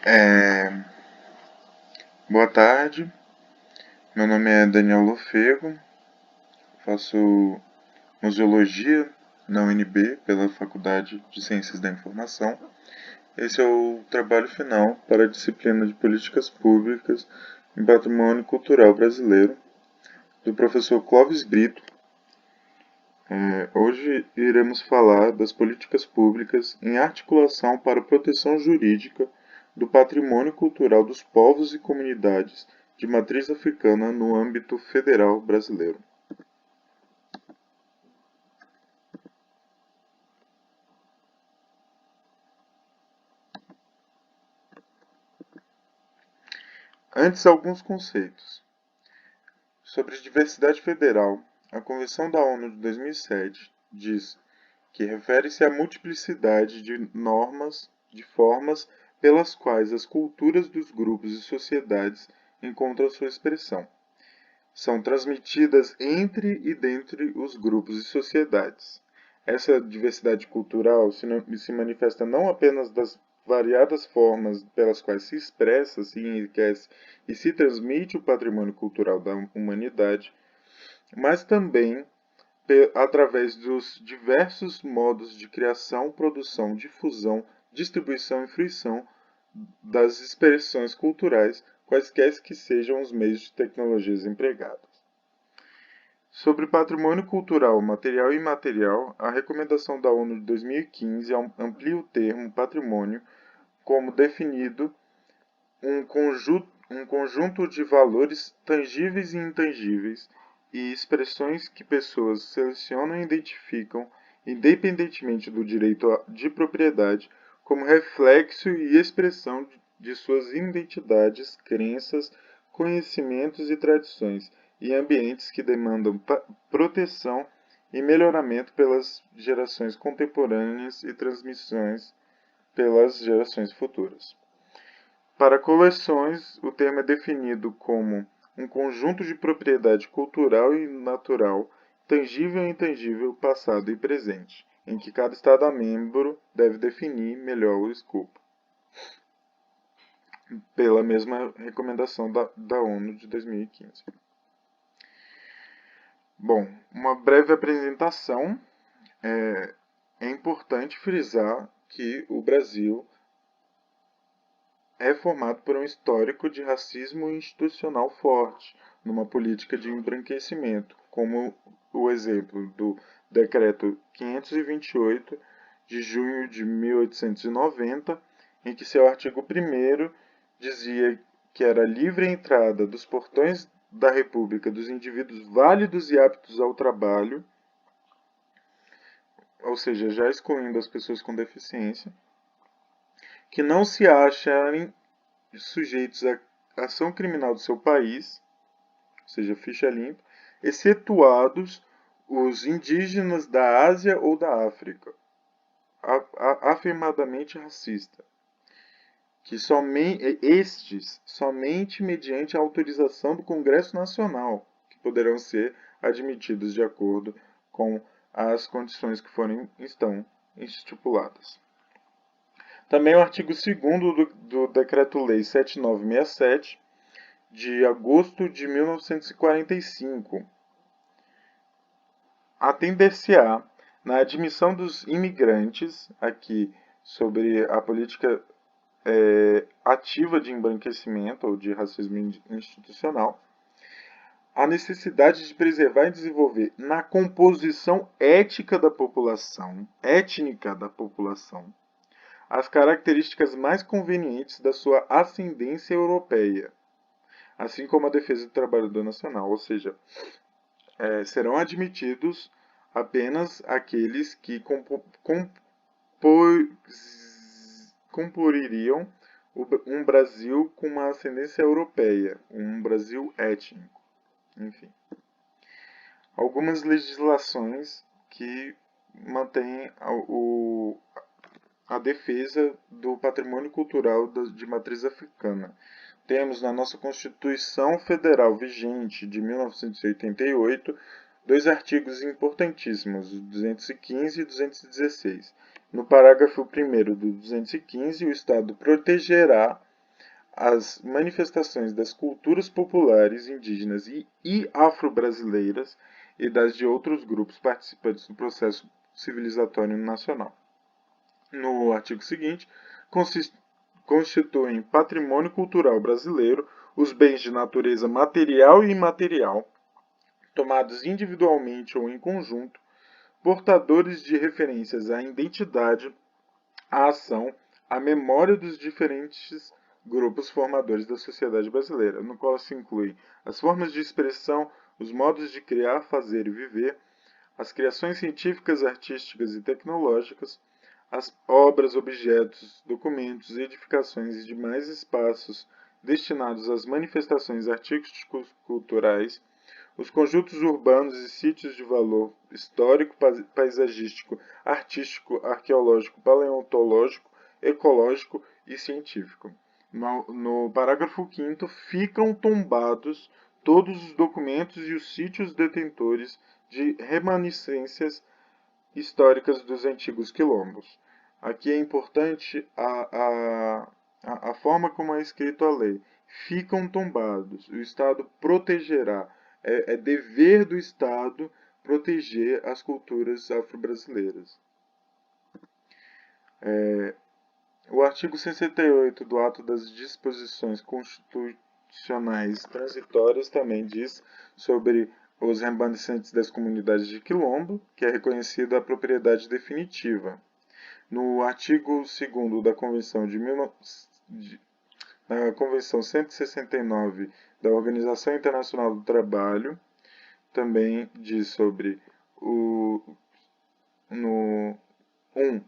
É, Boa tarde, meu nome é Daniel Lofego, faço museologia na UNB pela Faculdade de Ciências da Informação. Esse é o trabalho final para a disciplina de Políticas Públicas em Patrimônio Cultural Brasileiro, do professor Clóvis Brito. Hoje iremos falar das políticas públicas em articulação para a proteção jurídica do patrimônio cultural dos povos e comunidades de matriz africana no âmbito federal brasileiro. Antes, alguns conceitos. Sobre diversidade federal, a Convenção da ONU de 2007 diz que refere-se à multiplicidade de normas, de formas pelas quais as culturas dos grupos e sociedades encontram sua expressão. São transmitidas entre e dentre os grupos e sociedades. Essa diversidade cultural se manifesta não apenas das variadas formas pelas quais se expressa, se enriquece e se transmite o patrimônio cultural da humanidade, mas também através dos diversos modos de criação, produção, difusão, distribuição e fruição das expressões culturais, quaisquer que sejam os meios de tecnologias empregados. Sobre patrimônio cultural material e imaterial, a recomendação da ONU de 2015 amplia o termo patrimônio como definido um conjunto de valores tangíveis e intangíveis e expressões que pessoas selecionam e identificam, independentemente do direito de propriedade, como reflexo e expressão de suas identidades, crenças, conhecimentos e tradições, e ambientes que demandam proteção e melhoramento pelas gerações contemporâneas e transmissões pelas gerações futuras. Para coleções, o termo é definido como um conjunto de propriedade cultural e natural, tangível e intangível, passado e presente, em que cada Estado-membro deve definir melhor o escopo, pela mesma recomendação da ONU de 2015. Bom, uma breve apresentação. É importante frisar que o Brasil é formado por um histórico de racismo institucional forte, numa política de embranquecimento, como o exemplo do Decreto 528 de junho de 1890, em que seu artigo 1º dizia que era livre a entrada dos portões da República dos indivíduos válidos e aptos ao trabalho, ou seja, já excluindo as pessoas com deficiência, que não se acharem sujeitos à ação criminal do seu país, ou seja, ficha limpa, excetuados os indígenas da Ásia ou da África, afirmadamente racista, que somente mediante a autorização do Congresso Nacional, que poderão ser admitidos de acordo com as condições que estão estipuladas. Também o artigo 2º do Decreto-Lei 7967, de agosto de 1945, atender-se-á na admissão dos imigrantes, aqui sobre a política ativa de embranquecimento ou de racismo institucional, a necessidade de preservar e desenvolver na composição étnica da população, as características mais convenientes da sua ascendência europeia, assim como a defesa do trabalhador nacional, ou seja, serão admitidos apenas aqueles que compoririam um Brasil com uma ascendência europeia, um Brasil étnico, enfim. Algumas legislações que mantêm a defesa do patrimônio cultural de matriz africana. Temos na nossa Constituição Federal vigente de 1988 dois artigos importantíssimos, o 215 e 216. No parágrafo 1º do 215, o Estado protegerá as manifestações das culturas populares indígenas e afro-brasileiras e das de outros grupos participantes do processo civilizatório nacional. No artigo seguinte, constituem patrimônio cultural brasileiro os bens de natureza material e imaterial, tomados individualmente ou em conjunto, portadores de referências à identidade, à ação, à memória dos diferentes grupos formadores da sociedade brasileira, no qual se inclui as formas de expressão, os modos de criar, fazer e viver, as criações científicas, artísticas e tecnológicas, as obras, objetos, documentos, edificações e demais espaços destinados às manifestações artístico-culturais, os conjuntos urbanos e sítios de valor histórico, paisagístico, artístico, arqueológico, paleontológico, ecológico e científico. No parágrafo 5º, ficam tombados todos os documentos e os sítios detentores de remanescências históricas dos antigos quilombos. Aqui é importante a forma como é escrito a lei. Ficam tombados. O Estado protegerá. É dever do Estado proteger as culturas afro-brasileiras. O artigo 68 do Ato das Disposições Constitucionais Transitórias também diz sobre os remanescentes das comunidades de quilombo, que é reconhecida a propriedade definitiva. No artigo 2º da Convenção na Convenção 169 da Organização Internacional do Trabalho, também diz sobre no 1.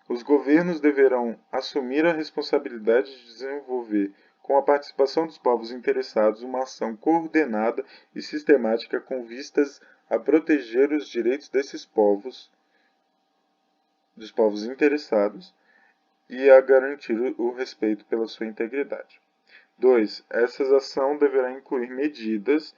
Os governos deverão assumir a responsabilidade de desenvolver, com a participação dos povos interessados, uma ação coordenada e sistemática com vistas a proteger os direitos dos povos interessados, e a garantir o respeito pela sua integridade. 2. Essa ação deverá incluir medidas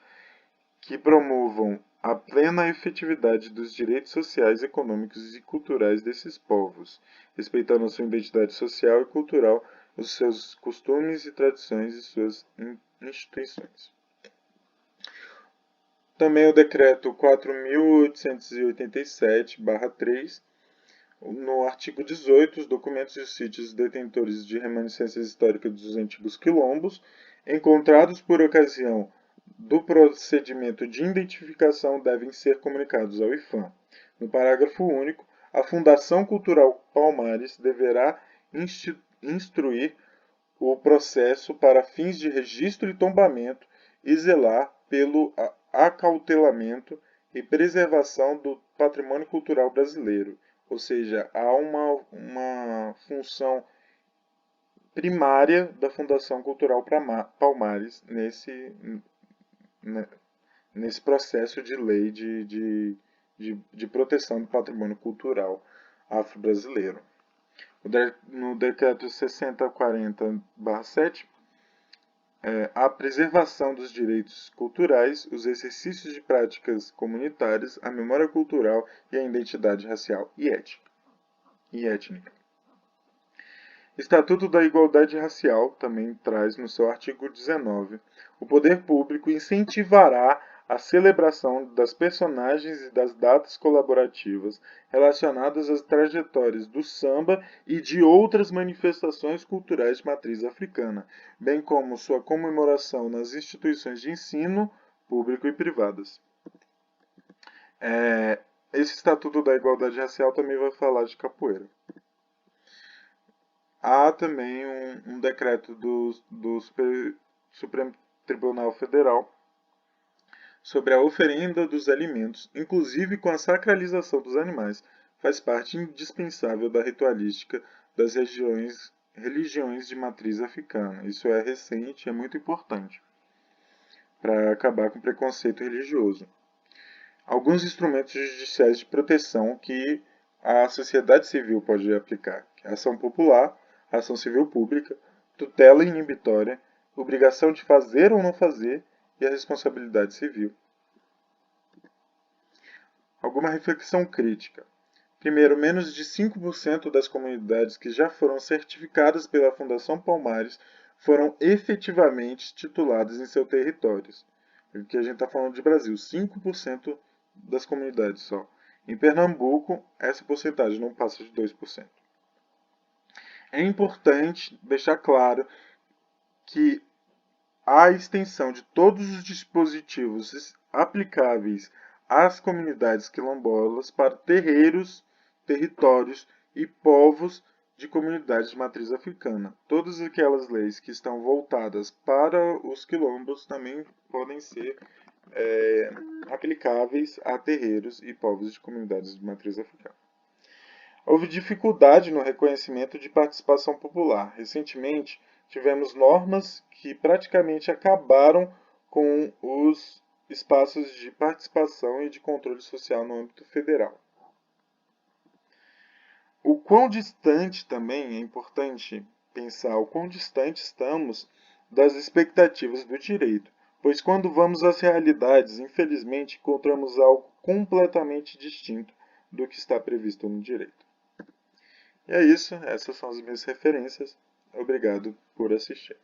que promovam a plena efetividade dos direitos sociais, econômicos e culturais desses povos, respeitando a sua identidade social e cultural, os seus costumes e tradições e suas instituições. Também o decreto 4.887/3, no artigo 18, os documentos e os sítios detentores de remanescências históricas dos antigos quilombos, encontrados por ocasião do procedimento de identificação, devem ser comunicados ao IPHAN. No parágrafo único, a Fundação Cultural Palmares deverá instruir o processo para fins de registro e tombamento e zelar pelo acautelamento e preservação do patrimônio cultural brasileiro. Ou seja, há uma função primária da Fundação Cultural Palmares nesse processo de lei de proteção do patrimônio cultural afro-brasileiro. No decreto 6040/7, a preservação dos direitos culturais, os exercícios de práticas comunitárias, a memória cultural e a identidade racial e étnica. Estatuto da Igualdade Racial também traz no seu artigo 19: o poder público incentivará a celebração das personagens e das datas colaborativas relacionadas às trajetórias do samba e de outras manifestações culturais de matriz africana, bem como sua comemoração nas instituições de ensino público e privadas. Esse Estatuto da Igualdade Racial também vai falar de capoeira. Há também um decreto do Supremo Tribunal Federal sobre a oferenda dos alimentos, inclusive com a sacralização dos animais, faz parte indispensável da ritualística das religiões de matriz africana. Isso é recente e é muito importante para acabar com o preconceito religioso. Alguns instrumentos judiciais de proteção que a sociedade civil pode aplicar: ação popular, ação civil pública, tutela inibitória, obrigação de fazer ou não fazer e a responsabilidade civil. Alguma reflexão crítica. Primeiro, menos de 5% das comunidades que já foram certificadas pela Fundação Palmares foram efetivamente tituladas em seus territórios. Aqui a gente está falando de Brasil, 5% das comunidades só. Em Pernambuco, essa porcentagem não passa de 2%. É importante deixar claro que a extensão de todos os dispositivos aplicáveis às comunidades quilombolas para terreiros, territórios e povos de comunidades de matriz africana. Todas aquelas leis que estão voltadas para os quilombos também podem ser aplicáveis a terreiros e povos de comunidades de matriz africana. Houve dificuldade no reconhecimento de participação popular. Recentemente, tivemos normas que praticamente acabaram com os espaços de participação e de controle social no âmbito federal. O quão distante também é importante pensar o quão distante estamos das expectativas do direito, pois quando vamos às realidades, infelizmente, encontramos algo completamente distinto do que está previsto no direito. E é isso, essas são as minhas referências. Obrigado por assistir.